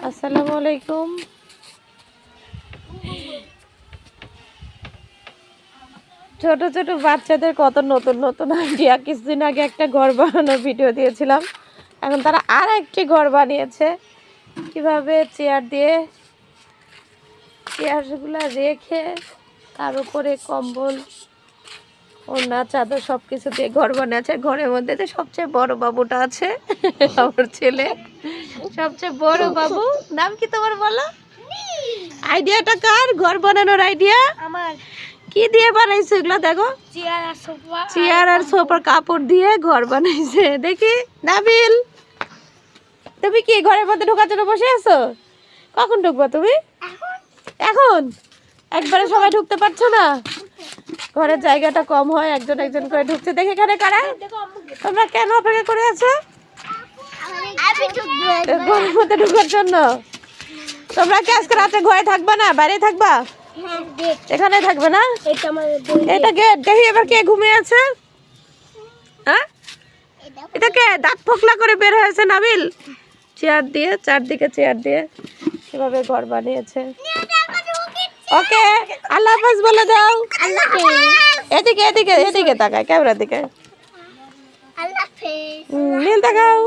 আসসালামু আলাইকুম। ছোট ছোট বাচ্চাদের কত নতুন নতুন আইডিয়া। কিছুদিন আগে একটা ঘর বানানোর ভিডিও দিয়েছিলাম, এখন তারা আর একটি ঘর বানিয়েছে। কিভাবে চেয়ারগুলো রেখে তার উপরে কম্বল, ওড়না, চাদর সব কিছু দিয়ে ঘর বানিয়েছে। ঘরের মধ্যে যে সবচেয়ে বড় বাবুটা আছে আমার ছেলে, সবচেয়ে বড় বাবু। নাম কি তোমার বলো? আইডিয়াটা কার? ঘর বানানোর আইডিয়া আমার। কি দিয়ে বানাইছে এগুলো? দেখো, চেয়ার আর সোফার কাপড় দিয়ে ঘর বানাইছে। দেখি নাবিল, তুমি কি ঘরের মধ্যে ঢোকার জন্য বসে আছো? কখন ঢুকবা তুমি? এখন একবারে সবাই ঢুকতে পারছো না, ঘরের জায়গাটা কম হয়, একজন একজন করে ঢুকছে। দেখে এখানে কারা? তোমরা কেন অপেক্ষা করে আছো ঘরের মধ্যে ঢুকার জন্য? তোমরা কি আজকে রাতে ঘরে থাকবা না বাইরে থাকবা? এখানে থাকবে না? এটা গেট। দেখি এবার কে ঘুমিয়ে আছে? হ্যাঁ, এটা কে দাঁত ফোকলা করে বের হয়েছে? নাবিল চেয়ার দিয়ে, চারদিকে চেয়ার দিয়ে এভাবে ঘর বানিয়েছে। ওকে, আল্লাহ হাফেজ বলে দাও। এদিকে এদিকে এদিকে তাকায়, ক্যামেরার দিকে নীল তাকাও।